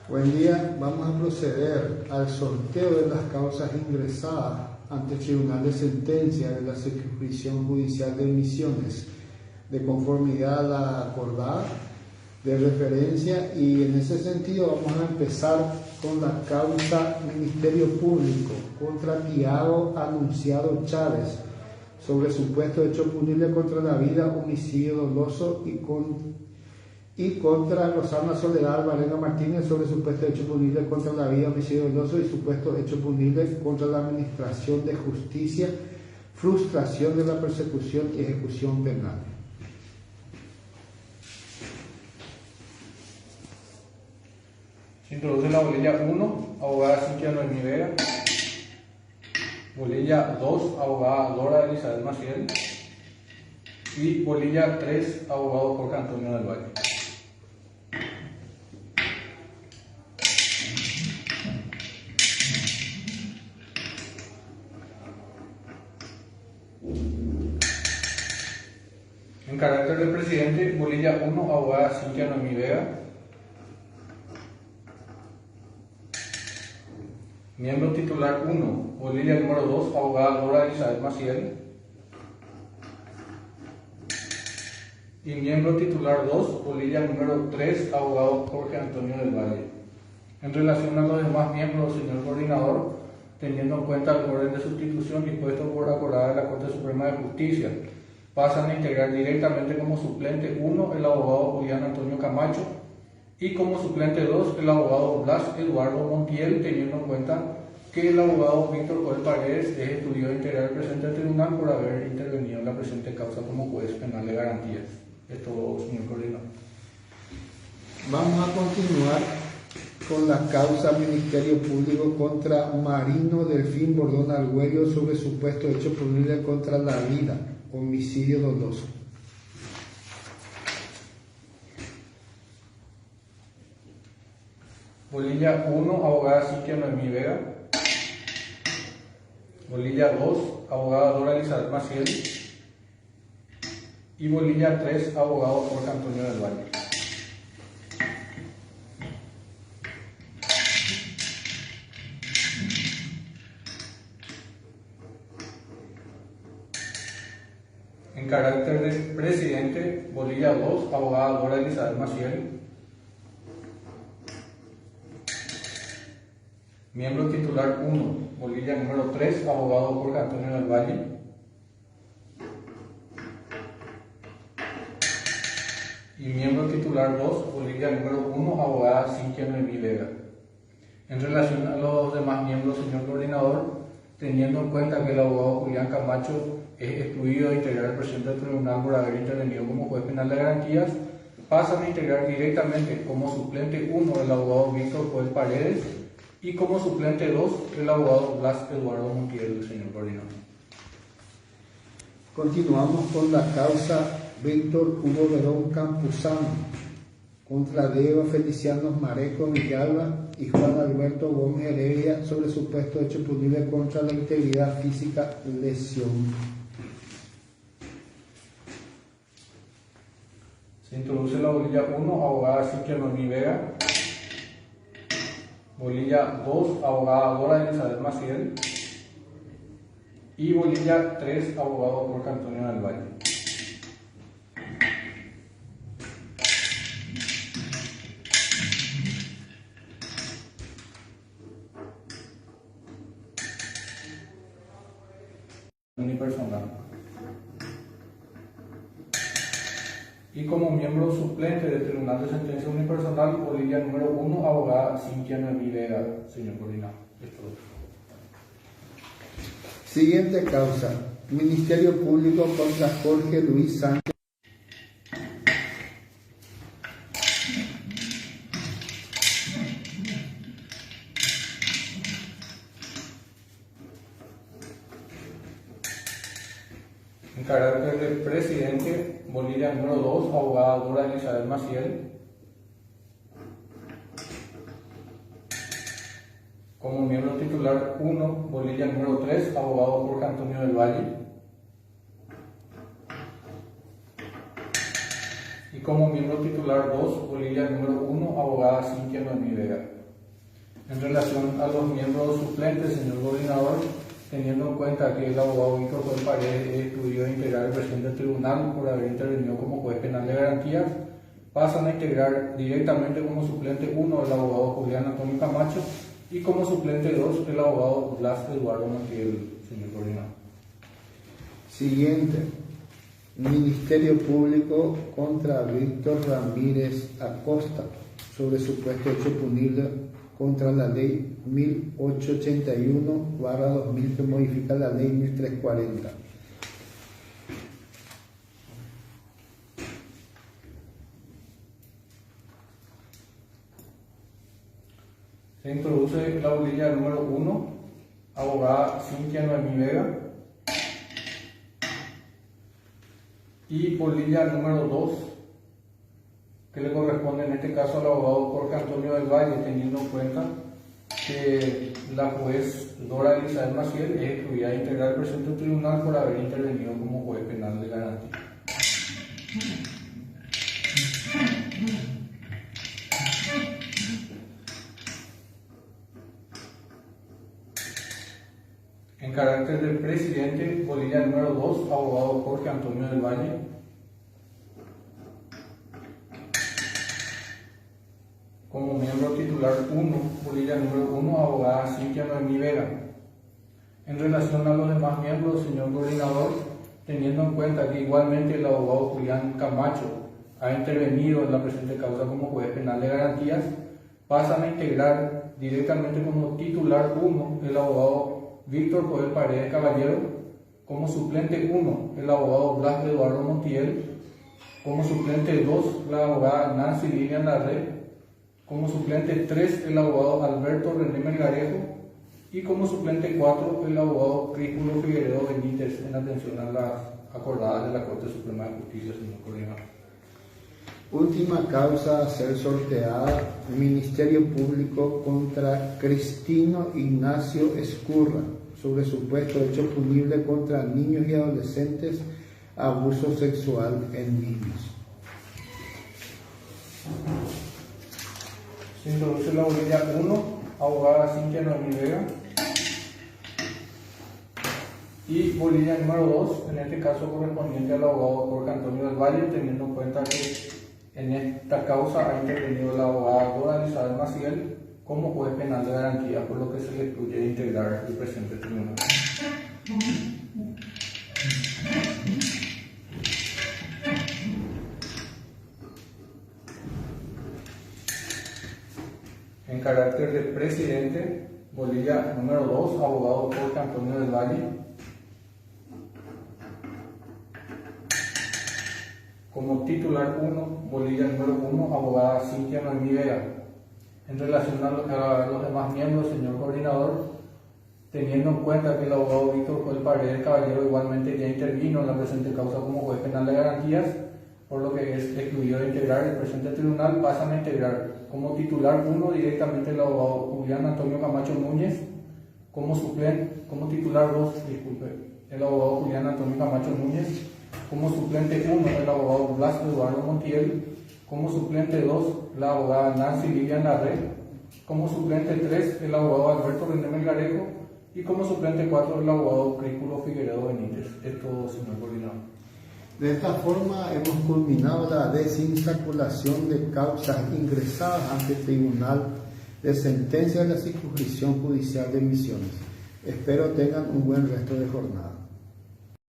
Buen día, vamos a proceder al sorteo de las causas ingresadas ante el Tribunal de Sentencia de la Circunscripción Judicial de Misiones, de conformidad a la acordada de referencia, y en ese sentido vamos a empezar con la causa Ministerio Público contra Tiago Anunciado Chávez sobre supuesto hecho punible contra la vida, homicidio doloso y contra Rosana Soledad Alvarenga Martínez sobre supuesto hecho punible contra la vida, homicidio doloso y supuesto hecho punible contra la administración de justicia, frustración de la persecución y ejecución penal. Se introduce la bolilla 1, abogada Cintia Noemí Vega. Bolilla 2, abogada Dora Elizabeth Maciel. Y bolilla 3, abogado Jorge Antonio del Valle. En carácter de presidente, bolilla 1, abogada Cintia Noemí Vega. Miembro titular 1, bolilla número 2, abogada Dora Elizabeth Maciel. Y miembro titular 2, bolilla número 3, abogado Jorge Antonio del Valle. En relación a los demás miembros, señor coordinador, teniendo en cuenta el orden de sustitución dispuesto por acordada de la Corte Suprema de Justicia, pasan a integrar directamente como suplente 1 el abogado Julián Antonio Camacho y como suplente 2 el abogado Blas Eduardo Montiel, teniendo en cuenta que el abogado Víctor Joel Paredes es excluido de integrar el presente tribunal por haber intervenido en la presente causa como juez penal de garantías. Es todo, señor coordinador. Vamos a continuar con la causa Ministerio Público contra Marino Delfín Bordón Argüello sobre supuesto hecho punible contra la vida, homicidio doloso. Bolilla 1, abogada Cintia Noemí Vega. Bolilla 2, abogada Dora Elizabeth Maciel. Y bolilla 3, abogado Jorge Antonio del Valle. En carácter de presidente, bolilla 2, abogada Dora Elizabeth Maciel. Miembro titular 1, bolilla número 3, abogado Jorge Antonio del Valle. Y miembro titular 2, bolilla número 1, abogada Cintia Noemí Vega. En relación a los demás miembros, señor coordinador, teniendo en cuenta que el abogado Julián Camacho es excluido de integrar el presente tribunal por haber intervenido como juez penal de garantías, pasan a integrar directamente como suplente 1 el abogado Víctor Joel Paredes y como suplente 2 el abogado Blas Eduardo Montiel, señor coordinador. Continuamos con la causa Víctor Hugo Verón Campuzano contra Diego Feliciano Mareco Villalba y Juan Alberto Gómez Heredia sobre supuesto hecho punible contra la integridad física, lesión. Se introduce la bolilla 1, abogada Cintia Noemí Vega. Bolilla 2, abogada Dora Elizabeth Maciel. Y bolilla 3, abogado Jorge Antonio del Valle. Unipersonal. Y como miembro suplente del Tribunal de Sentencia Unipersonal, bolilla número 1, abogada Cintia Noemí Vega, señor coordinador. Siguiente causa, Ministerio Público contra Jorge Luis Sánchez. En carácter de presidente, bolilla número 2, abogada Dora Elizabeth Maciel. Como miembro titular 1, bolilla número 3, abogado Jorge Antonio del Valle. Y como miembro titular 2, bolilla número 1, abogada Cintia Noemí Vega. En relación a los miembros suplentes, señor coordinador, teniendo en cuenta que el abogado Víctor Joel Paredes es excluido de integrar el presente tribunal por haber intervenido como juez penal de garantías, pasan a integrar directamente como suplente 1 el abogado Julián Antonio Camacho y como suplente 2 el abogado Blas Eduardo Montiel, señor coordinador. Siguiente. Ministerio Público contra Víctor Ramírez Acosta sobre supuesto hecho punible contra la ley 1881/2000 que modifica la ley 1340. Se introduce la bolilla número 1, abogada Cintia Noemí Vega, y bolilla número 2, que le corresponde en este caso al abogado Jorge Antonio del Valle, teniendo en cuenta que la juez Dora Elizabeth Maciel es excluida de integrar el presente tribunal por haber intervenido como juez penal de garantía. En carácter del presidente, bolilla número 2, abogado Jorge Antonio del Valle. Como miembro titular 1, bolilla número 1, abogada Cintia Noemí Vega. En relación a los demás miembros, señor coordinador, teniendo en cuenta que igualmente el abogado Julián Camacho ha intervenido en la presente causa como juez penal de garantías, pasan a integrar directamente como titular 1 el abogado Víctor Joel Paredes Caballero, como suplente 1 el abogado Blas Eduardo Montiel, como suplente 2 la abogada Nancy Lilian Larre, como suplente 3 el abogado Alberto René Melgarejo y como suplente 4 el abogado Críspulo Figueredo Benítez, en atención a las acordadas de la Corte Suprema de Justicia, señor coordinador. Última causa a ser sorteada: Ministerio Público contra Cristino Ignacio Escurra sobre supuesto hecho punible contra niños y adolescentes, abuso sexual en niños. Se introduce la bolilla 1, abogada Cintia Noemí Vega, y bolilla número 2, en este caso correspondiente al abogado Jorge Antonio del Valle, teniendo en cuenta que en esta causa ha intervenido la abogada Dora Elizabeth Maciel como juez penal de garantía, por lo que se le excluye de integrar el presente tribunal. En carácter de presidente, bolilla número 2, abogado Jorge Antonio del Valle. Como titular 1, bolilla número 1, abogada Cintia Noemí Vega. En relación a los demás miembros, señor coordinador, teniendo en cuenta que el abogado Víctor Joel Paredes Caballero igualmente ya intervino en la presente causa como juez penal de garantías, por lo que es excluido de integrar el presente tribunal, pasan a integrar como titular 1 directamente el abogado Julián Antonio Camacho Núñez, como titular 2, el abogado Julián Antonio Camacho Núñez, como suplente 1 el abogado Blas Eduardo Montiel, como suplente 2 la abogada Nancy Lilian Larre, como suplente 3 el abogado Alberto René Melgarejo y como suplente 4 el abogado Críspulo Figueredo Benítez. Es todo, señor coordinador. De esta forma hemos culminado la desinsaculación de causas ingresadas ante el Tribunal de Sentencia de la Circunscripción Judicial de Misiones. Espero tengan un buen resto de jornada.